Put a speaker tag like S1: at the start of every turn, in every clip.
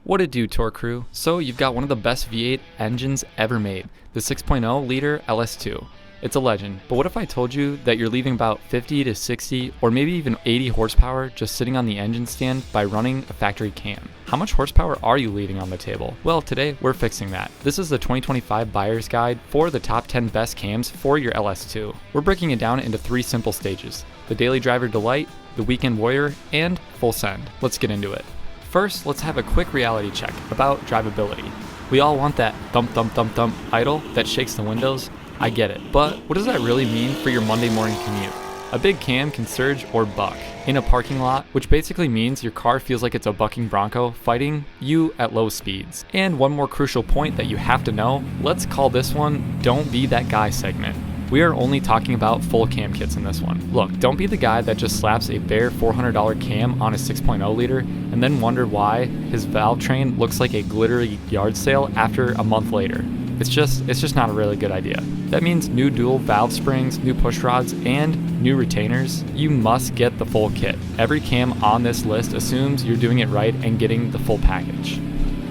S1: What it do, Torque Crew? So you've got one of the best V8 engines ever made, the 6.0 liter LS2. It's a legend, but what if I told you that you're leaving about 50 to 60 or maybe even 80 horsepower just sitting on the engine stand by running a factory cam? How much horsepower are you leaving on the table? Well, today we're fixing that. This is the 2025 buyer's guide for the top 10 best cams for your LS2. We're breaking it down into 3 simple stages: the daily driver delight, the weekend warrior, and full send. Let's get into it. First, let's have a quick reality check about drivability. We all want that thump thump thump thump idle that shakes the windows. I get it, but what does that really mean for your Monday morning commute? A big cam can surge or buck in a parking lot, which basically means your car feels like it's a bucking bronco fighting you at low speeds. And one more crucial point that you have to know, let's call this one "Don't Be That Guy" segment. We are only talking about full cam kits in this one. Look, don't be the guy that just slaps a bare $400 cam on a 6.0 liter and then wonder why his valve train looks like a glittery yard sale after a month later. It's just not a really good idea. That means new dual valve springs, new push rods, and new retainers. You must get the full kit. Every cam on this list assumes you're doing it right and getting the full package.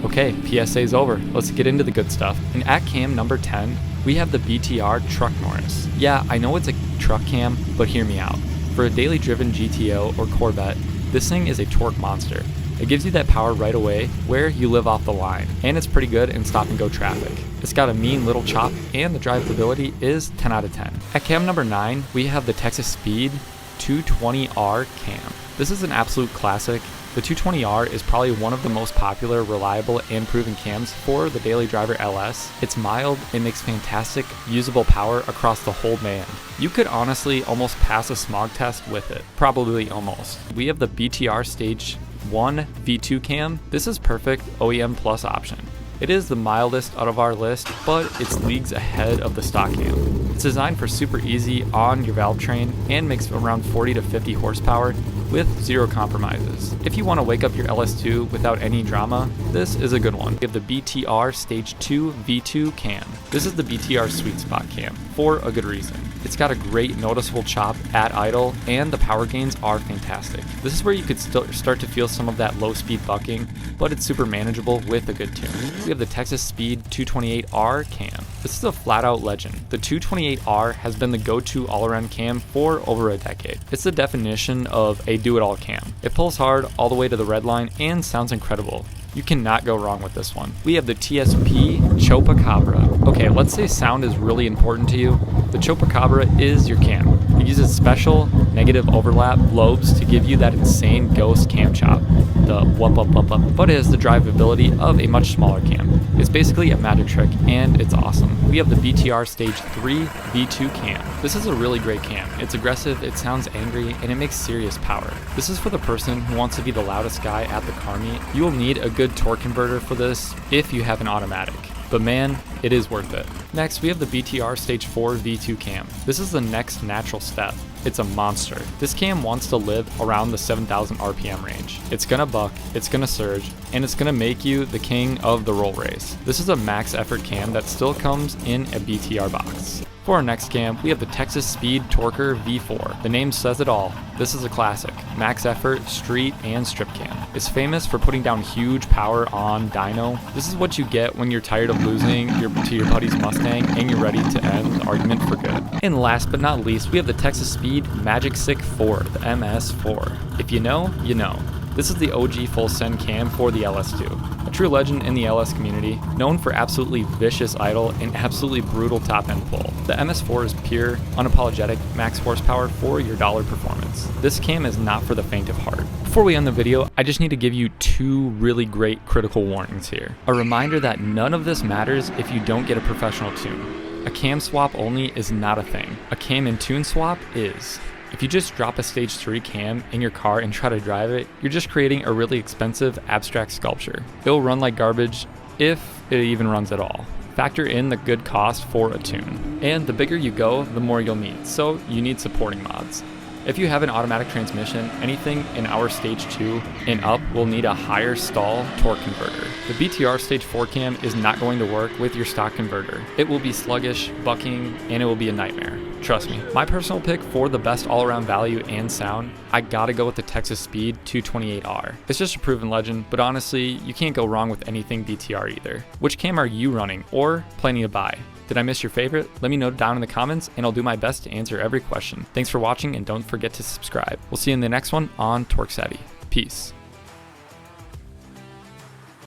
S1: Okay, PSA's over. Let's get into the good stuff. And at cam number 10, we have the BTR Truck Norris. Yeah, I know it's a truck cam, but hear me out. For a daily driven GTO or Corvette, this thing is a torque monster. It gives you that power right away where you live off the line, and it's pretty good in stop and go traffic. It's got a mean little chop, and the drivability is 10 out of 10. At cam number 9, we have the Texas Speed 220R cam. This is an absolute classic. The 220R is probably one of the most popular, reliable, and proven cams for the daily driver LS. It's mild, it makes fantastic, usable power across the whole band. You could honestly almost pass a smog test with it. Probably almost. We have the BTR Stage 1 V2 cam. This is perfect OEM Plus option. It is the mildest out of our list, but it's leagues ahead of the stock cam. It's designed for super easy on your valve train and makes around 40 to 50 horsepower with zero compromises. If you want to wake up your LS2 without any drama, this is a good one. We have the BTR Stage 2 V2 cam. This is the BTR sweet spot cam for a good reason. It's got a great noticeable chop at idle, and the power gains are fantastic. This is where you could start to feel some of that low speed bucking, but it's super manageable with a good tune. We have the Texas Speed 228R cam. This is a flat out legend. The 228R has been the go-to all-around cam for over a decade. It's the definition of a do-it-all cam. It pulls hard all the way to the red line and sounds incredible. You cannot go wrong with this one. We have the TSP Chopacabra. Okay, let's say sound is really important to you. The Chopacabra is your cam. It uses special negative overlap lobes to give you that insane ghost cam chop. The whoop up up up, but it has the drivability of a much smaller cam. It's basically a magic trick, and it's awesome. We have the BTR Stage 3 V2 cam. This is a really great cam. It's aggressive, it sounds angry, and it makes serious power. This is for the person who wants to be the loudest guy at the car meet. You will need a good torque converter for this if you have an automatic. But man, it is worth it. Next, we have the BTR Stage 4 V2 cam. This is the next natural step. It's a monster. This cam wants to live around the 7,000 RPM range. It's gonna buck, it's gonna surge, and it's gonna make you the king of the roll race. This is a max effort cam that still comes in a BTR box. For our next cam, we have the Texas Speed Torquer V4. The name says it all. This is a classic. Max effort, street, and strip cam. It's famous for putting down huge power on dyno. This is what you get when you're tired of losing to your buddy's Mustang and you're ready to end the argument for good. And last but not least, we have the Texas Speed Magic Stick 4, the MS4. If you know, you know. This is the OG full send cam for the LS2. A true legend in the LS community, known for absolutely vicious idle and absolutely brutal top end pull. The MS4 is pure, unapologetic, max horsepower for your dollar performance. This cam is not for the faint of heart. Before we end the video, I just need to give you 2 really great critical warnings here. A reminder that none of this matters if you don't get a professional tune. A cam swap only is not a thing. A cam and tune swap is. If you just drop a Stage 3 cam in your car and try to drive it, you're just creating a really expensive abstract sculpture. It'll run like garbage if it even runs at all. Factor in the good cost for a tune. And the bigger you go, the more you'll need, so you need supporting mods. If you have an automatic transmission, anything in our Stage 2 and up will need a higher stall torque converter. The BTR Stage 4 cam is not going to work with your stock converter. It will be sluggish, bucking, and it will be a nightmare. Trust me, my personal pick for the best all-around value and sound, I gotta go with the Texas Speed 228R. It's just a proven legend, but honestly, you can't go wrong with anything BTR either. Which cam are you running or planning to buy? Did I miss your favorite? Let me know down in the comments and I'll do my best to answer every question. Thanks for watching and don't forget to subscribe. We'll see you in the next one on Torque Savvy. Peace.